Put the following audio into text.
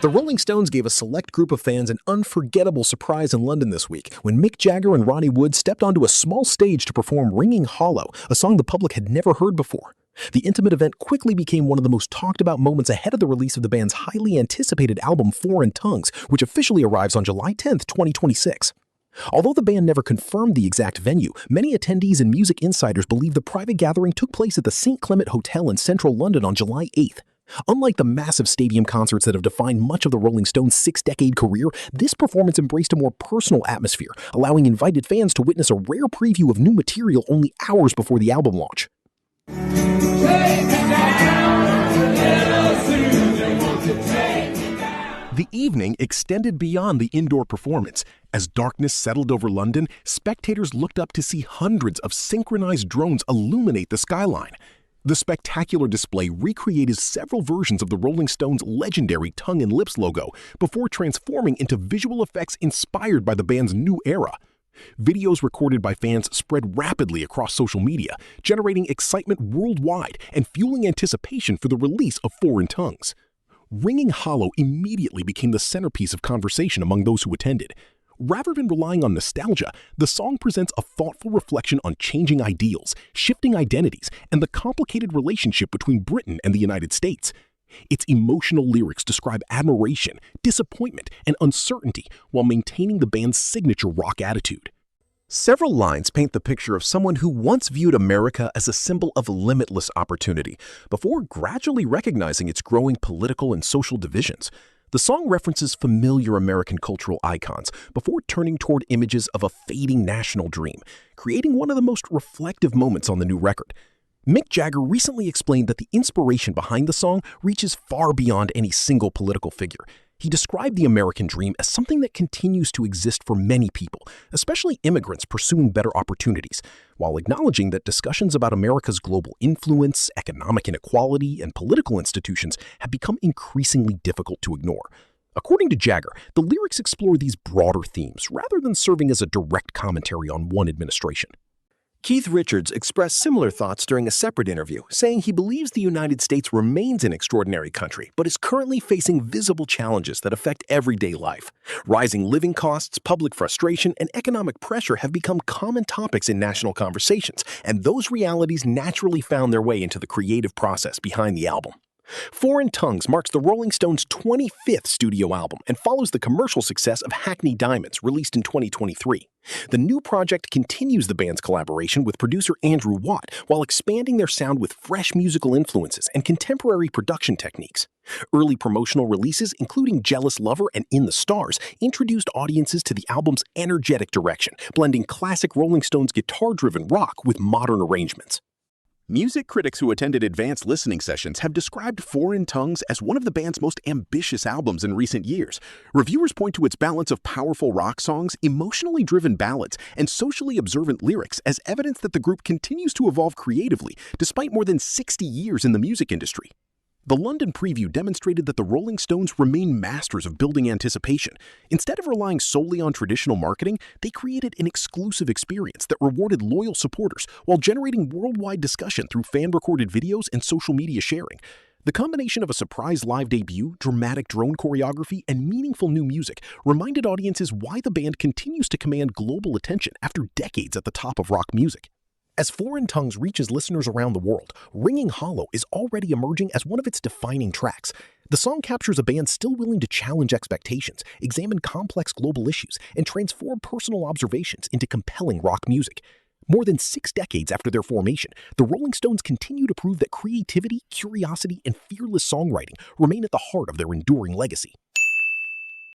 The Rolling Stones gave a select group of fans an unforgettable surprise in London this week when Mick Jagger and Ronnie stepped onto a small stage to perform Ringing Hollow, a song the public had never heard before. The intimate event quickly became one of the most talked about moments ahead of the release of the band's highly anticipated album Foreign Tongues, which officially arrives on July 10, 2026. Although the band never confirmed the exact venue, many attendees and music insiders believe the private gathering took place at the St. Clement Hotel in central London on July 8th. Unlike the massive stadium concerts that have defined much of the Rolling Stones' six-decade career, this performance embraced a more personal atmosphere, allowing invited fans to witness a rare preview of new material only hours before the album launch. The evening extended beyond the indoor performance. As darkness settled over London, spectators looked up to see hundreds of synchronized drones illuminate the skyline. The spectacular display recreated several versions of the Rolling Stones' legendary tongue and lips logo before transforming into visual effects inspired by the band's new era. Videos recorded by fans spread rapidly across social media, generating excitement worldwide and fueling anticipation for the release of Foreign Tongues. Ringing Hollow immediately became the centerpiece of conversation among those who attended. Rather than relying on nostalgia, the song presents a thoughtful reflection on changing ideals, shifting identities, and the complicated relationship between Britain and the United States. Its emotional lyrics describe admiration, disappointment, and uncertainty while maintaining the band's signature rock attitude. Several lines paint the picture of someone who once viewed America as a symbol of limitless opportunity, before gradually recognizing its growing political and social divisions. The song references familiar American cultural icons before turning toward images of a fading national dream, creating one of the most reflective moments on the new record. Mick Jagger recently explained that the inspiration behind the song reaches far beyond any single political figure. He described the American dream as something that continues to exist for many people, especially immigrants pursuing better opportunities, while acknowledging that discussions about America's global influence, economic inequality, and political institutions have become increasingly difficult to ignore. According to Jagger, the lyrics explore these broader themes rather than serving as a direct commentary on one administration. Keith Richards expressed similar thoughts during a separate interview, saying he believes the United States remains an extraordinary country, but is currently facing visible challenges that affect everyday life. Rising living costs, public frustration, and economic pressure have become common topics in national conversations, and those realities naturally found their way into the creative process behind the album. Foreign Tongues marks the Rolling Stones' 25th studio album and follows the commercial success of Hackney Diamonds, released in 2023. The new project continues the band's collaboration with producer Andrew Watt while expanding their sound with fresh musical influences and contemporary production techniques. Early promotional releases, including Jealous Lover and In the Stars, introduced audiences to the album's energetic direction, blending classic Rolling Stones guitar-driven rock with modern arrangements. Music critics who attended advanced listening sessions have described Foreign Tongues as one of the band's most ambitious albums in recent years. Reviewers point to its balance of powerful rock songs, emotionally driven ballads, and socially observant lyrics as evidence that the group continues to evolve creatively despite more than 60 years in the music industry. The London preview demonstrated that the Rolling Stones remain masters of building anticipation. Instead of relying solely on traditional marketing, they created an exclusive experience that rewarded loyal supporters while generating worldwide discussion through fan-recorded videos and social media sharing. The combination of a surprise live debut, dramatic drone choreography, and meaningful new music reminded audiences why the band continues to command global attention after decades at the top of rock music. As Foreign Tongues reaches listeners around the world, Ringing Hollow is already emerging as one of its defining tracks. The song captures a band still willing to challenge expectations, examine complex global issues, and transform personal observations into compelling rock music. More than 6 decades after their formation, the Rolling Stones continue to prove that creativity, curiosity, and fearless songwriting remain at the heart of their enduring legacy.